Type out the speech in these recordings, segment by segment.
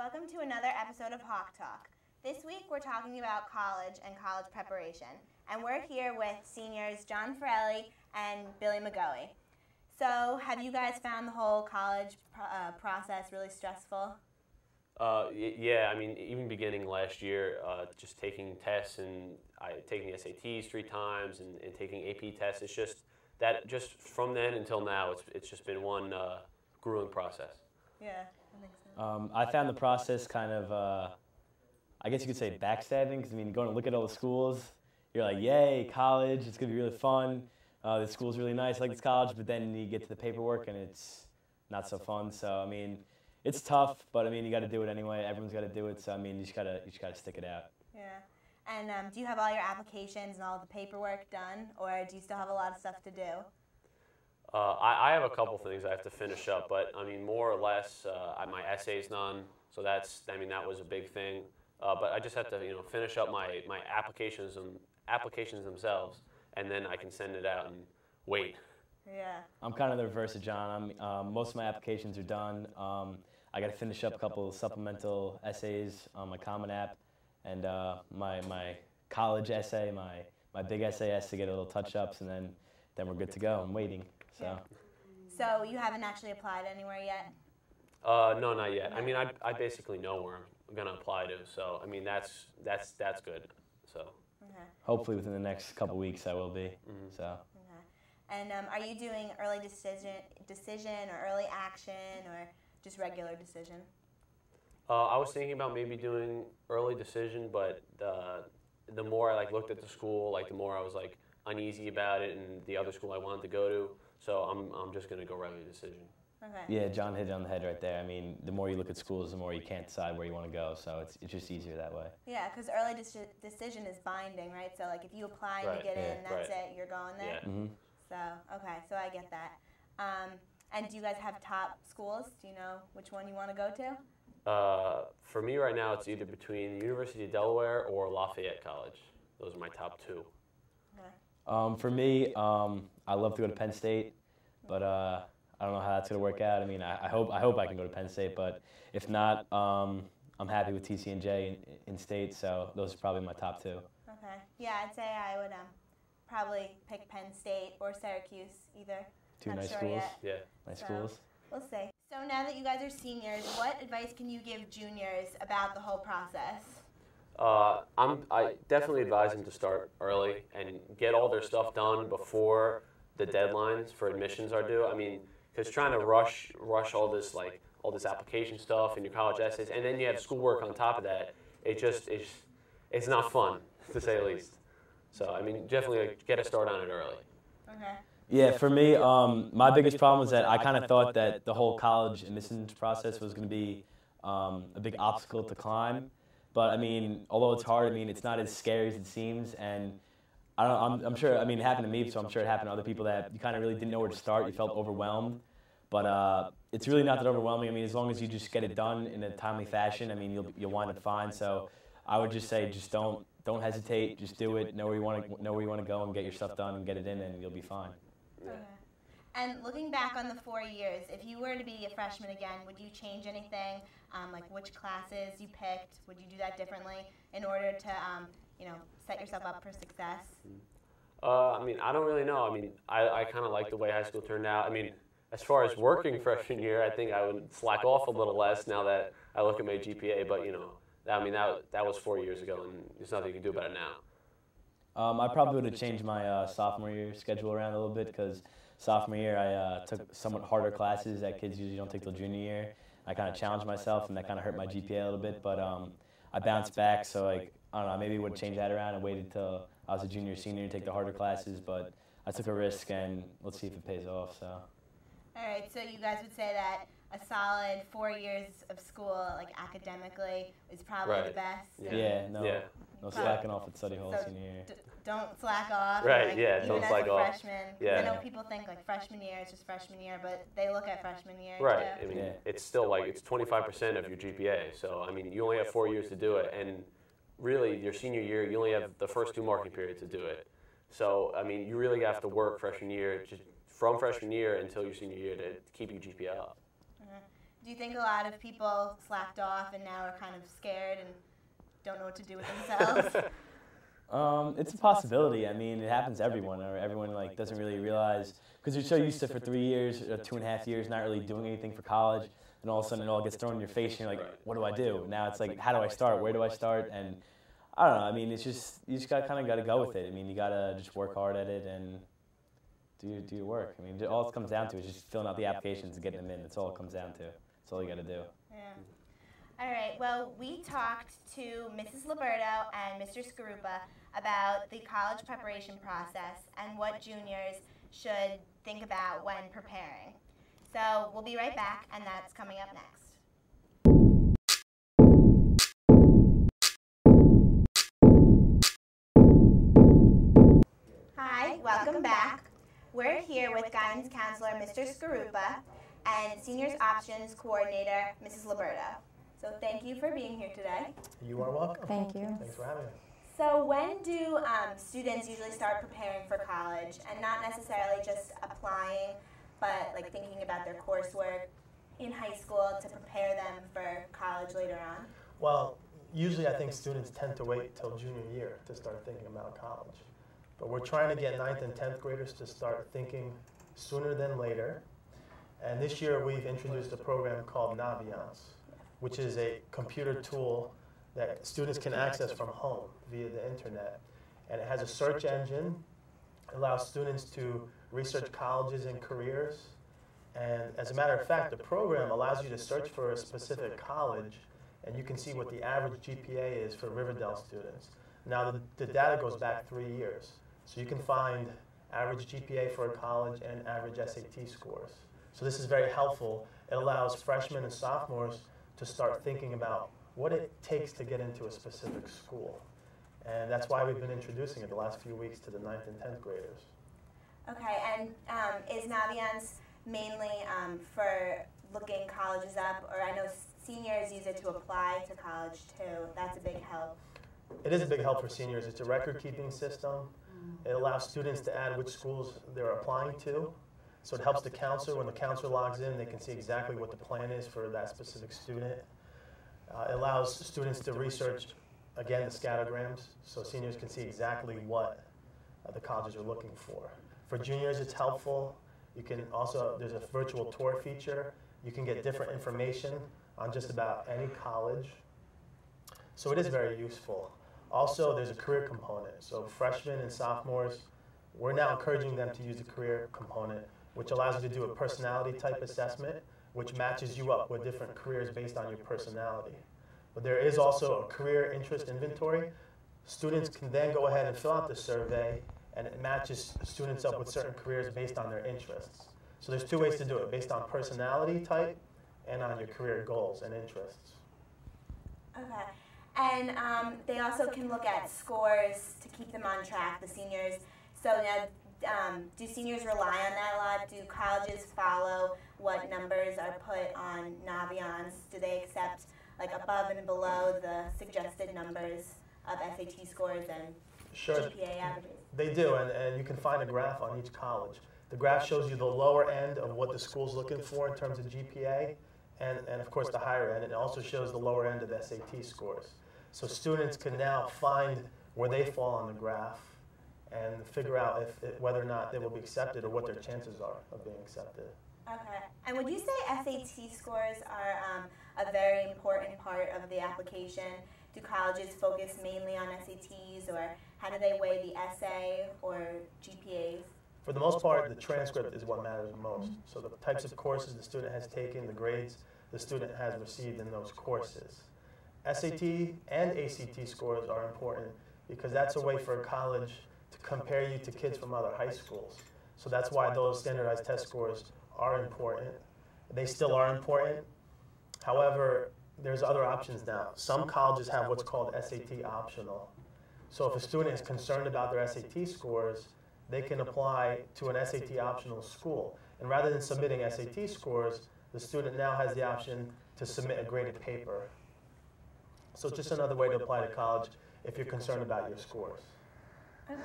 Welcome to another episode of Hawk Talk. This week we're talking about college and college preparation, and we're here with seniors John Farelli and Billy McGoey. So, have you guys found the whole college process really stressful? Yeah, I mean, even beginning last year, just taking tests and taking the SATs 3 times and taking AP tests, it's just from then until now, it's just been one grueling process. Yeah, I think so. I found the process kind of, I guess you could say backstabbing, because I mean, going to look at all the schools, you're like, yay, college, it's going to be really fun. This school's really nice, I like this college, but then you get to the paperwork and it's not so fun. So, I mean, it's tough, but I mean, you got to do it anyway. Everyone's got to do it, so I mean, you just gotta stick it out. Yeah. And do you have all your applications and all the paperwork done, or do you still have a lot of stuff to do? I have a couple things I have to finish up, but I mean, more or less, my essay's done, so that was a big thing. But I just have to, finish up my applications themselves, and then I can send it out and wait. Yeah. I'm kind of the reverse of John. Most of my applications are done. I got to finish up a couple of supplemental essays on my Common App, and my college essay, my big essay has to get a little touch-ups, and then we're good to go. I'm waiting. So. Yeah. So you haven't actually applied anywhere yet? No, not yet. I mean, I basically know where I'm going to apply to, so I mean, that's good. So. Okay. Hopefully within the next couple weeks I will be. Mm-hmm. So. Okay. And are you doing early decision or early action or just regular decision? I was thinking about maybe doing early decision, but the more I looked at the school, the more I was uneasy about it and the other school I wanted to go to. So I'm just going to go regular decision. Okay. Yeah, John hit it on the head right there. I mean, the more you look at schools, the more you can't decide where you want to go. So it's just easier that way. Yeah, because early decision is binding, right? So if you apply and you get in, that's it. You're going there. Yeah. Mm-hmm. So okay, so I get that. And do you guys have top schools? Do you know which one you want to go to? For me right now, it's either between the University of Delaware or Lafayette College. Those are my top 2. Okay. For me, I love to go to Penn State, but I don't know how that's going to work out. I mean, I hope I can go to Penn State, but if not, I'm happy with TC&J in state, so those are probably my top 2. Okay. Yeah, I'd say I would probably pick Penn State or Syracuse, either. 2 Not nice sure schools. yet. Yeah. Nice So, schools. We'll see. So now that you guys are seniors, what advice can you give juniors about the whole process? I definitely advise them to start early and get all their stuff done before the deadlines for admissions are due. I mean, because trying to rush all this application stuff and your college essays, and then you have schoolwork on top of that, it's not fun, to say the least. So I mean, definitely get a start on it early. Okay. Yeah, for me, my biggest problem was that I kind of thought that the whole college admissions process was going to be a big obstacle to climb. But I mean, although it's hard, I mean, it's not as scary as it seems. And I don't know, I'm sure, I mean, it happened to me, so I'm sure it happened to other people that you kind of really didn't know where to start. You felt overwhelmed. But it's really not that overwhelming. I mean, as long as you just get it done in a timely fashion, I mean, you'll wind up fine. So I would just say, just don't hesitate. Just do it. Know where you want to go and get your stuff done and get it in, and you'll be fine. Okay. And looking back on the 4 years, if you were to be a freshman again, would you change anything? Like which classes you picked? Would you do that differently in order to, set yourself up for success? I mean, I don't really know. I mean, I kind of like the way high school turned out. I mean, as far as working freshman year, I think I would slack off a little less now that I look at my GPA. But I mean, that was 4 years ago, and there's nothing you can do about it now. I probably would have changed my sophomore year schedule around a little bit, because sophomore year I took somewhat harder classes that kids usually don't take till junior year. I kind of challenged myself, and that kind of hurt my GPA a little bit, but I bounced back, so I don't know, maybe I would change that around and waited till I was a junior or senior and take the harder classes, but I took a risk, and let's see if it pays off. So. All right, so you guys would say that a solid 4 years of school, academically, is probably the best? Yeah, no slacking off at study hall senior year. Don't slack off. Right, even don't slack off. Freshman. Yeah. I know people think freshman year is just freshman year, but they look at freshman year Right. too. I mean, it's still it's 25% of your GPA. So I mean, you only have 4 years to do it, and really your senior year, you only have the first 2 marking periods to do it. So I mean, you really have to work freshman year, just from freshman year until your senior year to keep your GPA up. Do you think a lot of people slacked off often now are kind of scared and don't know what to do with themselves? It's a possibility. I mean, it happens to everyone, or everyone like doesn't really realize, because you're so used to for 3 years or 2.5 years not really doing anything for college, and all of a sudden it all gets thrown in your face, and you're like, what do I do? Now it's like, how do I start? Where do I start? And I don't know. I mean, it's just you just kind of got to go with it. I mean, you got to just work hard at it and do your work. I mean, all it comes down to is just filling out the applications and getting them in. That's all it comes down to. That's all you got to do. Yeah. All right, well, we talked to Mrs. Liberto and Mr. Scarupa about the college preparation process and what juniors should think about when preparing. So we'll be right back, and that's coming up next. Hi, welcome back. We're here with Guidance Counselor Mr. Scarupa and Seniors Options Coordinator Mrs. Liberto. So thank you for being here today. You are welcome. Thank you. Thanks for having me. So when do students usually start preparing for college, and not necessarily just applying, but like thinking about their coursework in high school to prepare them for college later on? Well, usually I think students tend to wait till junior year to start thinking about college. But we're trying to get 9th and 10th graders to start thinking sooner than later. And this year we've introduced a program called Naviance, which is a computer tool that students can access from home via the internet. And it has a search engine. It allows students to research colleges and careers. And as a matter of fact, the program allows you to search for a specific college, and you can see what the average GPA is for River Dell students. Now, the data goes back 3 years. So you can find average GPA for a college and average SAT scores. So this is very helpful. It allows freshmen and sophomores to start thinking about what it takes to get into a specific school. And that's why we've been introducing it the last few weeks to the 9th and 10th graders. Okay, and is Naviance mainly for looking colleges up, or I know seniors use it to apply to college too. That's a big help. It is a big help for seniors. It's a record-keeping system. It allows students to add which schools they're applying to. So it helps the counselor. When the counselor logs in, they can see exactly what the plan is for that specific student. It allows students to research, again, the scattergrams, so seniors can see exactly what the colleges are looking for. For juniors, it's helpful. You can also, there's a virtual tour feature. You can get different information on just about any college. So it is very useful. Also, there's a career component. So freshmen and sophomores, we're now encouraging them to use the career component, which allows you to do a personality type assessment, which matches you up with different careers based on your personality. But there is also a career interest inventory. Students can then go ahead and fill out the survey, and it matches students up with certain careers based on their interests. So there's 2 ways to do it, based on personality type and on your career goals and interests. Okay. And they also can look at scores to keep them on track, the seniors. So now, do seniors rely on that a lot? Do colleges follow what numbers are put on Naviance? Do they accept like above and below the suggested numbers of SAT scores and GPA averages? They do, and you can find a graph on each college. The graph shows you the lower end of what the school's looking for in terms of GPA, and of course the higher end. It also shows the lower end of SAT scores. So students can now find where they fall on the graph and figure out whether or not they will be accepted or what their chances are of being accepted. Okay. And would you say SAT scores are a very important part of the application? Do colleges focus mainly on SATs, or how do they weigh the essay or GPAs? For the most part, the transcript is what matters most. So the types of courses the student has taken, the grades the student has received in those courses. SAT and ACT scores are important because that's a way for a college to compare you to kids from other high schools. So that's why those standardized test scores are important. They still are important. However, there's other options now. Some colleges have what's called SAT optional. So if a student is concerned about their SAT scores, they can apply to an SAT optional school. And rather than submitting SAT scores, the student now has the option to submit a graded paper. So it's just another way to apply to college if you're concerned about your scores. Okay.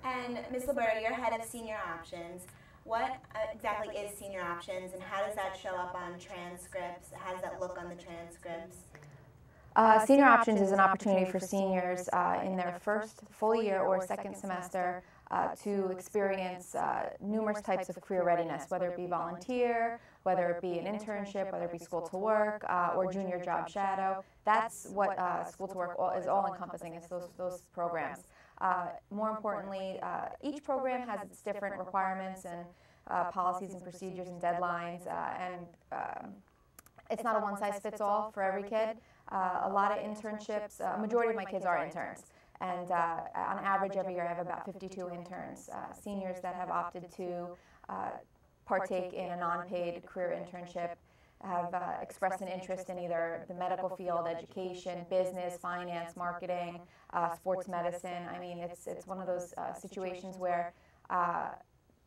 And Ms. Liberto, you're head of Senior Options. What exactly is Senior Options, and how does that show up on transcripts? How does that look on the transcripts? Senior Options is an opportunity for seniors in their first full year or second semester to experience numerous types of career readiness, whether it be volunteer, whether it be an internship, whether it be school to work, or junior job shadow. That's what school to work is all encompassing, is those programs. More importantly, each program has its different requirements and policies and procedures and deadlines, and it's not a one-size-fits-all for every kid. A lot of internships, a majority of my kids are interns, and on average every year I have about 52 interns, seniors that have opted to partake in a non-paid career internship, have expressed an interest in either the medical field, education, business, finance, marketing, sports medicine. I mean, it's one of those situations where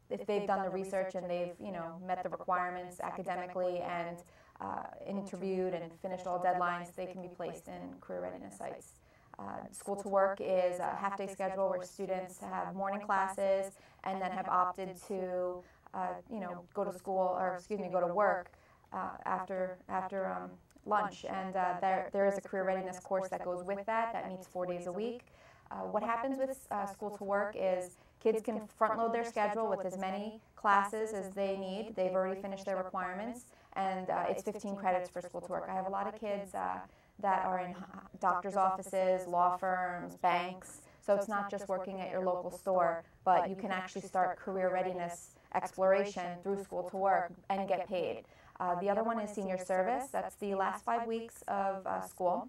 if they've done the research and they've met the requirements academically and interviewed and finished all deadlines, they can be placed in career readiness sites. School to work is a half-day schedule where students have morning classes and then have opted to go to school, or go to work after lunch, and there is a career readiness course that goes with that meets 4 days a week. What happens with school to work is kids can front load their schedule with as many classes as they need. They've already finished their requirements, and it's 15 credits for school to work. I have a lot of kids that are in doctor's offices, law firms, banks, so it's not just working at your local store, but you can actually start career readiness exploration through school to work and get paid. The other one is senior service. That's the last 5 weeks of school.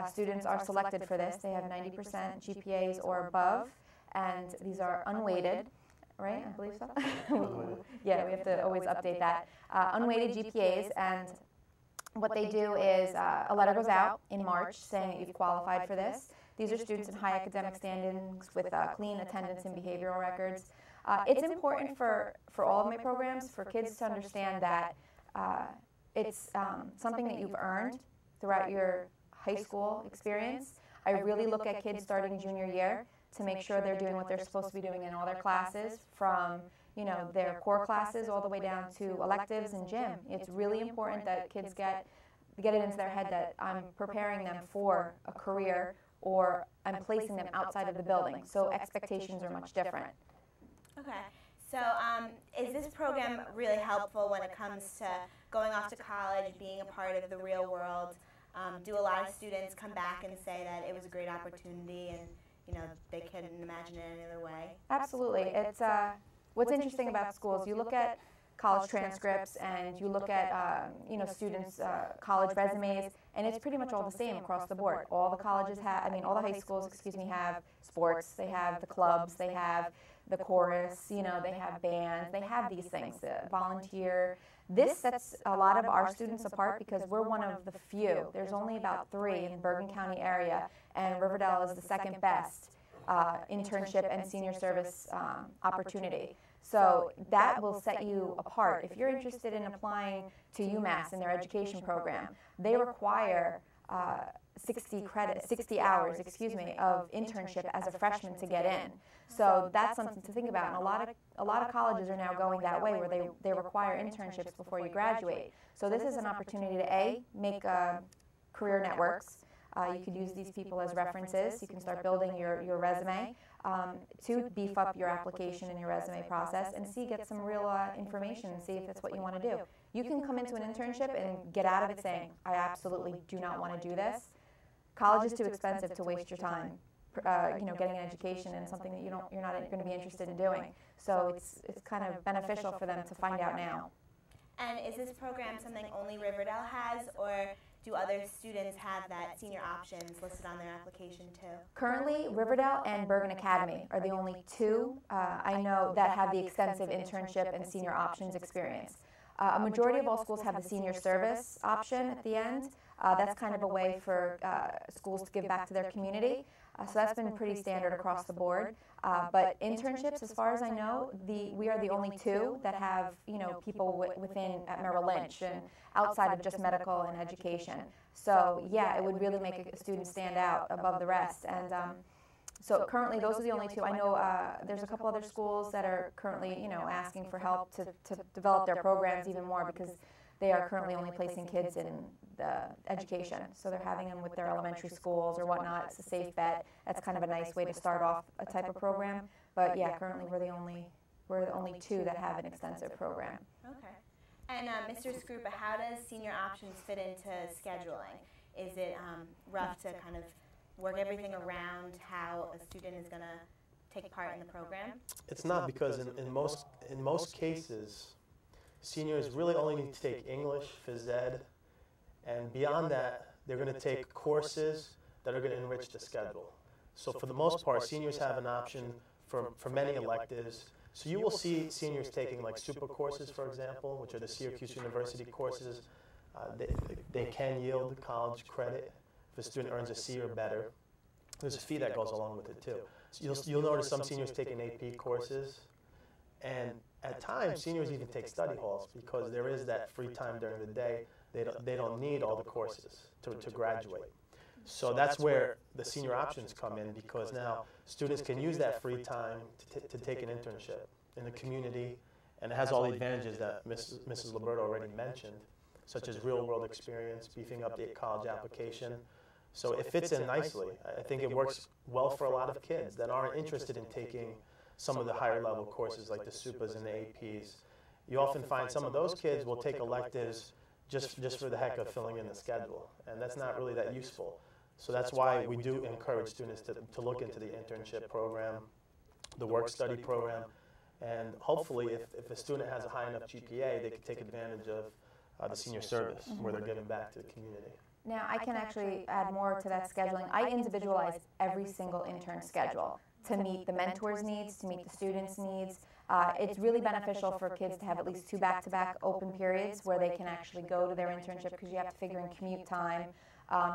Students are selected for this. They have 90% GPAs or above, and these are unweighted, right? I believe so. Yeah, we have to always update that. Unweighted GPAs, and what they do is a letter goes out in March saying that you've qualified for this. These are students in high academic standings with clean attendance and behavioral records. It's important for all of my programs for kids to understand that it's something that you've earned throughout your high school experience. I really look at kids starting junior year to make sure they're doing what they're supposed to be doing in all their classes, from their core classes all the way down to electives and gym. It's really important that kids get it into their head that I'm preparing them for a career, or I'm placing them outside of the building. So expectations are much different. Okay. So is this program really helpful when it comes to going off to college, being a part of the real world? Do a lot of students come back and say that it was a great opportunity and they couldn't imagine it any other way? Absolutely. It's what's interesting about schools. You look at college transcripts and you look at students' college resumes, and it's pretty much all the same across the board. All the colleges have, all the high schools, have sports. They have the clubs. They have the chorus. They have bands. They have these things. Volunteer. This sets a lot of our students apart because we're one of the few. There's only about 3 in the Bergen County area, and River Dell is the second best internship and senior service opportunity. So that will set you apart. If you're interested in applying to UMass in their education program, they require 60 hours, of internship as a freshman to get in. So that's something to think about. And a lot of colleges are now going that way, where they require internships before you graduate. So this is an opportunity to make career networks. You could use these people as references. You can start building your resume to beef up your application and your resume process, and get some real information and see if it's what you want to do. You can come into an internship and get out of it saying, I absolutely do not want to do this. College is too expensive to waste your time, getting an education in something that you're not going to be interested in doing. So it's kind of beneficial for them to find out now. And is this program something only River Dell has, or do other students have that senior options listed on their application too? Currently, River Dell and Bergen Academy are the only 2 I know that have the extensive internship and senior options experience. A majority of all schools have the senior service option at the end. That's kind of a way for schools to give back to their community. So that's been pretty standard across the board. But internships, as far as I know, we are the only 2 that have people within at Merrill Lynch and outside of just medical and education. So yeah, it would really make a student stand out above the rest. And so currently, those are the only 2. I know there's a couple other schools that are currently asking for help to develop their programs even more, because they are currently only placing kids in the education. So they're having them with their elementary schools or whatnot. It's a safe bet. That's kind of a nice way to start off a type of program. But yeah, currently we're the only two that have an extensive program. Okay. And Mr. Scrupa, how does senior options fit into scheduling? Is it rough to kind of work everything around how a student is going to take part in the program? It's not, because in most cases, seniors really only need to take English, phys ed, and beyond that, they're going to take courses that are going to enrich the schedule. So for the most part, seniors have an option for many electives. So you will see seniors taking like super courses, for example, which are the Syracuse University courses. They can yield college credit if a student earns a C or better. There's a fee that goes along with it too. So you'll notice some seniors taking AP courses, and at times seniors even take study halls because there is that free time during the day. They don't need all the courses to graduate. So that's where the senior options come in, because now students can use that free time to take an internship in the community, and it has all the advantages that Mrs. Liberto already mentioned, such as real-world experience, beefing up the college application. So it fits in nicely. I think it works well for a lot of kids that aren't interested in taking some of the higher-level courses like the SUPAs and the APs. You often find some of those kids will take electives just for the heck of filling in the schedule, and that's not really that useful. So that's why we do encourage students to look into the internship program, the work-study program, and hopefully if a student has a high enough GPA, they can take advantage of the senior service, where they're giving back to the community. Now, I can actually add more to that scheduling. I individualize every single intern schedule to meet the mentor's needs, to meet the students' needs. It's really beneficial for kids to have at least 2 back-to-back open periods where they can actually go to their internship, because you have to figure in commute time.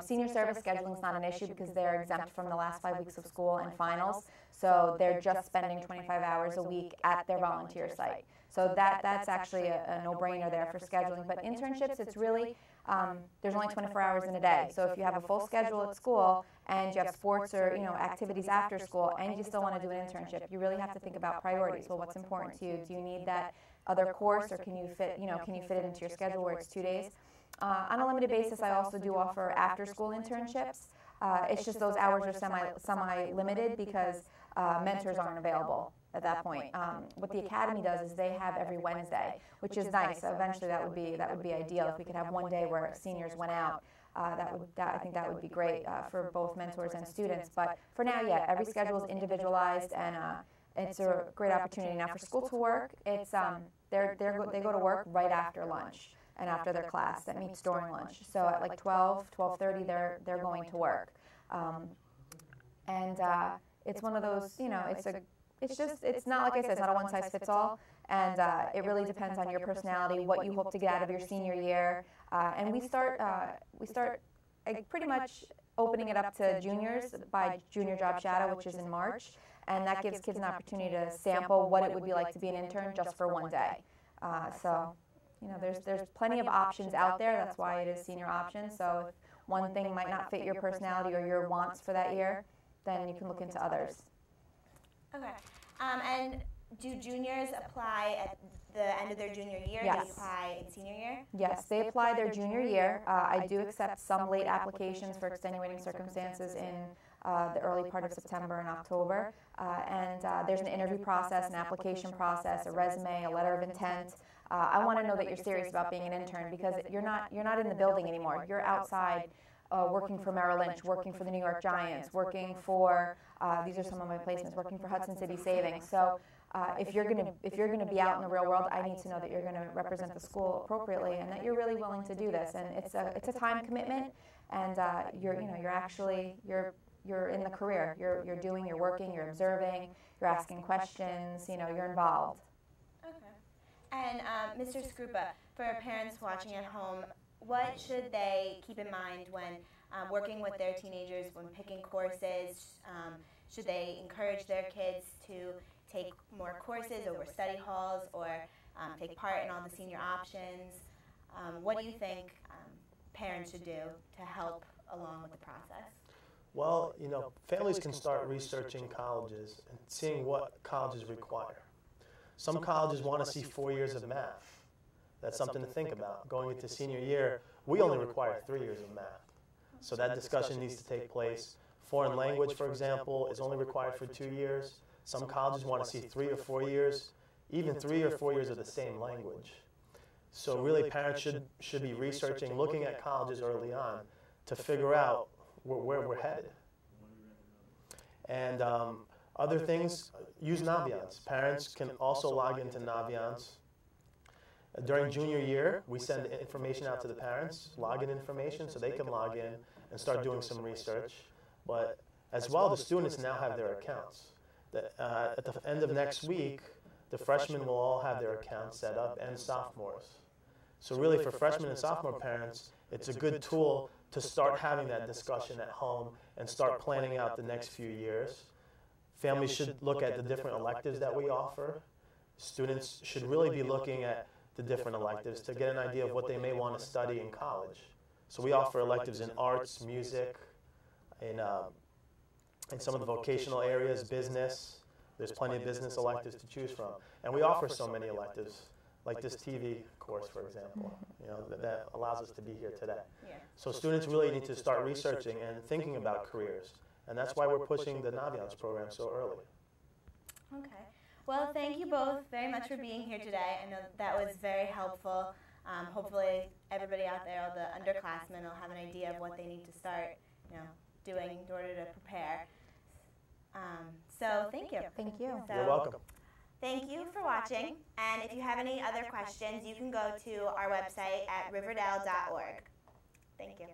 Senior service scheduling is not an issue because they're exempt from the last 5 weeks of school and finals, so they're just spending 25 hours a week at their volunteer site. So that's actually a no-brainer there for scheduling. But internships, it's really, there's only 24 hours in a day. So if you have a full schedule at school and you have sports or activities after school and you still want to do an internship, you really have to think about priorities. Well, what's important to you? Do you need that other course, or can you fit it into your schedule where it's 2 days? On a limited basis, I also do offer after-school internships. It's just those hours are semi-limited because mentors aren't available at that point. What the academy does is they have every Wednesday, which is nice. Eventually, that would be ideal if we could have one day where seniors went out. I think that would be great for both mentors and students. But for now, yeah, every schedule is individualized, and it's a great opportunity. Now, for school to work, it's they go to work right after lunch and after their class that meets during lunch. So at like 12:30, they're going to work, and it's one of those, it's not, like I said, it's not a one-size-fits-all, and it really depends on your personality, what you hope to get out of your senior year, and we start pretty much opening it up to juniors by Junior Job Shadow, which is in March, and that gives kids an opportunity to sample what it would be like to be an intern just for one day. So, there's plenty of options out there. That's why it is senior options. So if one thing might not fit your personality or your wants for that year, then you can look into others. Okay. And do juniors apply at the end of their junior year? Yes. Do they apply in senior year? Yes, they apply their junior year. I do accept some late applications for extenuating circumstances in the early part of September and October. And there's an interview process, an application process, a resume, a letter of intent. I want to know that you're serious about being an intern, because you're not in the building anymore. You're outside working for Merrill Lynch, working for the New York Giants, working for these are some of my placements, working for Hudson City Savings. So if you're gonna be out in the real world, I need to know that you're gonna represent the school appropriately and that you're really willing to do this. And it's a time commitment, and you're in the career. You're working, you're observing, you're asking questions. You're involved. And Mr. Scrupa, for parents watching at home, what should they keep in mind when working with their teenagers, when picking courses? Should they encourage their kids to take more courses over study halls, or take part in all the senior options? What do you think parents should do to help along with the process? Well, families can start researching colleges and seeing what colleges require. Some colleges want to see 4 years of math. That's something to think about. Going into senior year, we only require 3 years of math. So that discussion needs to take place. Foreign language, for example, is only required for 2 years. Some colleges want to see 3 or 4 years, even 3 or 4 years of the same language. So really parents should be researching, looking at colleges early on to figure out where we're headed. And other things, use Naviance. Parents can also log into Naviance. During junior year, we send information out to the parents, login information, so they can log in and start doing some research. But as well, the students now have their accounts. At the end of next week, the freshmen will all have their accounts set up, and sophomores. So really for freshmen and sophomore parents, it's a good tool to start having that discussion at home and start planning out the next few years. Families should look at the different electives that we offer. Students should really be looking at the different electives to get an idea of what they may want to study in college. So we offer electives in arts, music, in some of the vocational areas, business. There's plenty of business electives to choose from. And we offer so many electives, like this TV course, for example, that allows us to be here today. Yeah. So students really need to start researching and thinking about careers. And that's why we're pushing the Naviance program so early. Okay. Well, thank you both very much for being here today. I know that was very helpful. Hopefully everybody out there, all the underclassmen, will have an idea of what they need to start doing in order to prepare. So thank you. Thank you. So, You're welcome. Thank you for watching. And if you have any other questions, you can go to our website at riverdell.org. Thank you.